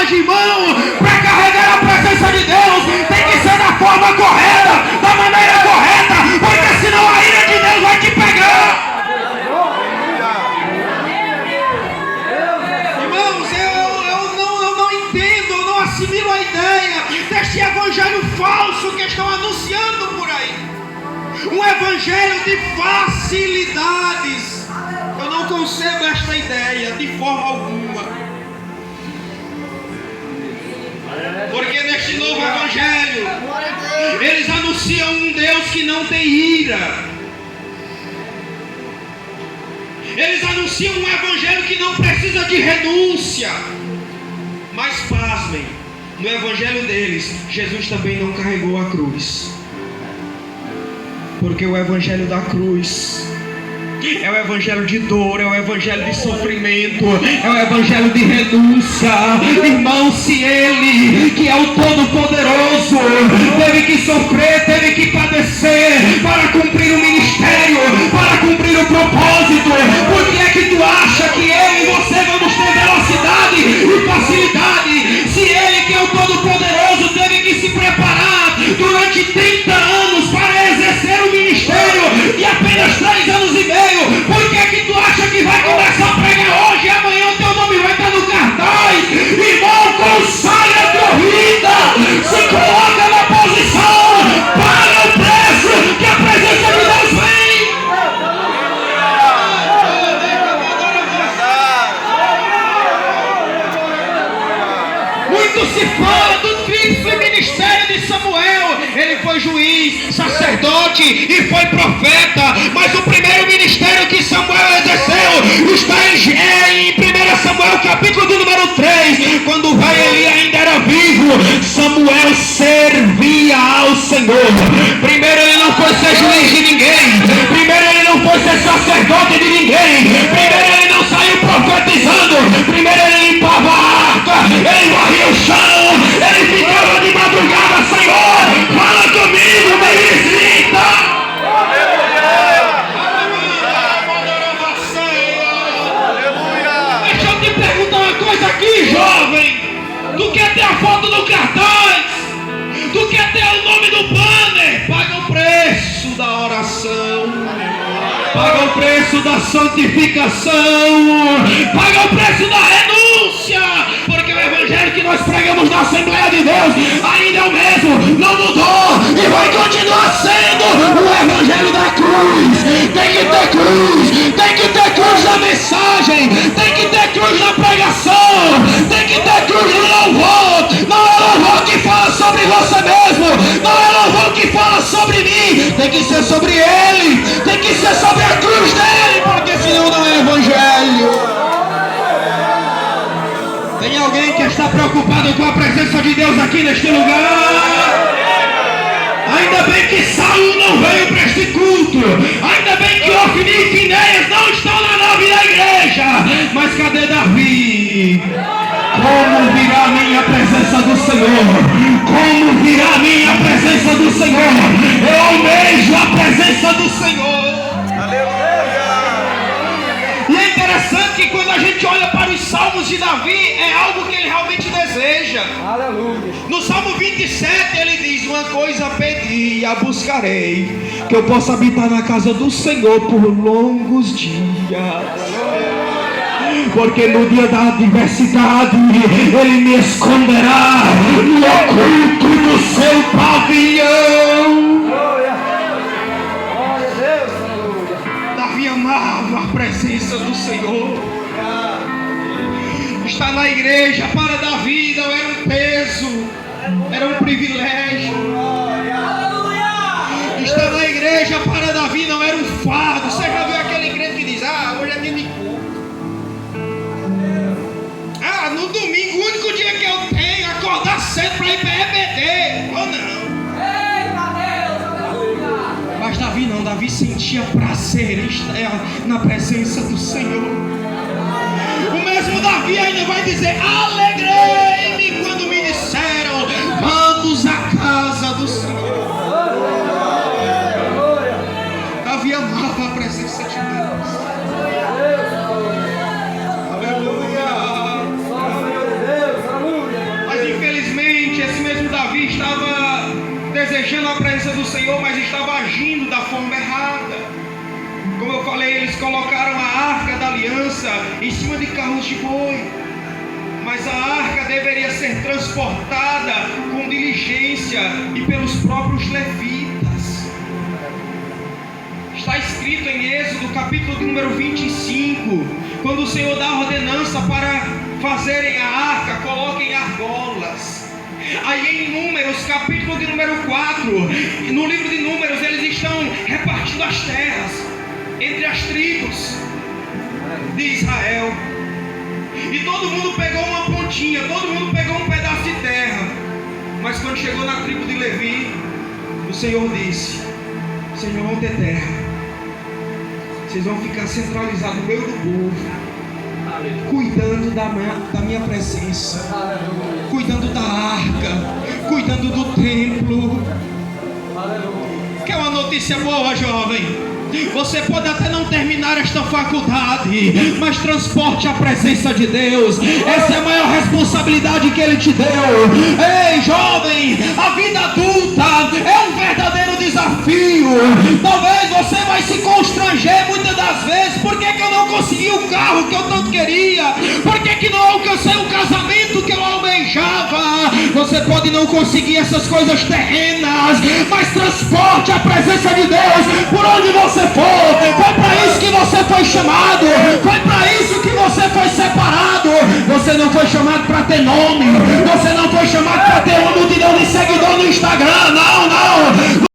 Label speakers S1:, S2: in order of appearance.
S1: hoje, irmão, para carregar a presença de Deus, tem que ser da forma correta, da maneira correta, porque senão a ira de Deus vai te pegar. Irmãos, eu não entendo, eu não assimilo a ideia deste evangelho falso que estão anunciando por aí. Um evangelho de facilidades. Eu não concebo esta ideia de forma alguma. Porque neste novo evangelho, eles anunciam um Deus que não tem ira. Eles anunciam um evangelho que não precisa de renúncia. Mas pasmem, no evangelho deles, Jesus também não carregou a cruz. Porque o evangelho da cruz é o evangelho de dor, é o evangelho de sofrimento, é o evangelho de renúncia. Irmão, se Ele, que é o Todo-Poderoso, teve que sofrer, teve que padecer para cumprir o ministério, para cumprir o propósito, por que é que tu acha que eu e você vamos ter velocidade e facilidade? Se Ele, que é o Todo-Poderoso, teve que se preparar durante 30 anos para exercer o ministério e apenas 3 anos e meio, por que é que tu acha que vai começar a pregar hoje e amanhã o teu nome vai estar no cartaz? Irmão, consagra a tua vida, se coloca na posição, paga o preço que a presença de Deus vem. Muito se fala do tríplice ministério de Samuel. Ele foi juiz, sacerdote e foi profeta, mas o primeiro ministério que Samuel exerceu está em 1 Samuel capítulo de número 3. Quando o rei Eli ainda era vivo, Samuel servia ao Senhor. Primeiro ele não foi ser juiz de ninguém, primeiro ele não foi ser sacerdote de ninguém, primeiro ele não saiu profetizando, primeiro ele limpava a arca, ele varria o chão, ele ficava de madrugada. Senhor, fala comigo, me visita. Deixa eu te perguntar uma coisa aqui, jovem. Tu quer ter a foto no cartaz? Tu quer ter o nome do banner? Paga o preço da oração, paga o preço da santificação, paga o preço da renúncia, porque o evangelho que nós pregamos na Assembleia de Deus ainda é o mesmo, não mudou e vai continuar sendo o evangelho da cruz. Tem que ter cruz, tem que ter cruz na mensagem, tem que ter cruz na pregação, tem que ter cruz no louvor. Não é louvor que fala sobre você mesmo, não é louvor que fala sobre mim, tem que ser sobre Ele, tem que ser sobre a cruz dele, porque senão não é evangelho. Tem alguém que está preocupado com a presença de Deus aqui neste lugar? Ainda bem que Saul não veio para este culto, ainda bem que Ofni e Finéias não estão na nave da igreja, mas cadê Davi? Como virá a minha presença do Senhor? Como virá a minha presença do Senhor? Eu almejo a presença do Senhor. E é interessante que quando a gente olha para os salmos de Davi, é algo que ele realmente deseja. Aleluia. No Salmo 27 ele diz: uma coisa pedi e a buscarei, que eu possa habitar na casa do Senhor por longos dias. Porque no dia da adversidade Ele me esconderá no oculto do seu pavilhão. Davi amava a presença do Senhor. Estar na igreja para Davi não era um peso, era um privilégio. Estar na igreja para Davi não era um fardo. Você já viu aquele crente que diz: hoje é dia de culto. No domingo, o único dia que eu tenho é acordar cedo para ir para EBD. Ou não? Mas Davi não, Davi sentia prazer em estar na presença do Senhor. O mesmo Davi ainda vai dizer: alegrei-me quando me disseram, vamos à casa do Senhor. Davi amava a presença de Deus. Aleluia. Davi estava desejando a presença do Senhor, mas estava agindo da forma errada. Como eu falei, eles colocaram a arca da aliança em cima de carros de boi, mas a arca deveria ser transportada com diligência e pelos próprios levitas. Está escrito em Êxodo capítulo de número 25, quando o Senhor dá a ordenança para fazerem a arca, coloquem argolas. Aí em Números capítulo de número 4, no livro de Números, eles estão repartindo as terras entre as tribos de Israel, e todo mundo pegou uma pontinha, todo mundo pegou um pedaço de terra. Mas quando chegou na tribo de Levi, o Senhor disse: vocês não vão ter terra, vocês vão ficar centralizados no meio do povo, cuidando da minha presença, cuidando da arca, cuidando do templo. Quer uma notícia boa, jovem? Você pode até não terminar esta faculdade, mas transporte a presença de Deus. Essa é a maior responsabilidade que Ele te deu. Ei, jovem, a vida adulta é um verdadeiro desafio. Talvez você vai se constranger muitas das vezes. Por que eu não consegui o carro que eu tanto queria? Por que não alcancei o casamento que eu almejava? Você pode não conseguir essas coisas terrenas, mas transporte a presença de Deus por onde você for. Foi para isso que você foi chamado, foi para isso que você foi separado. Você não foi chamado para ter nome, você não foi chamado para ter uma multidão de seguidores no Instagram. Não, não.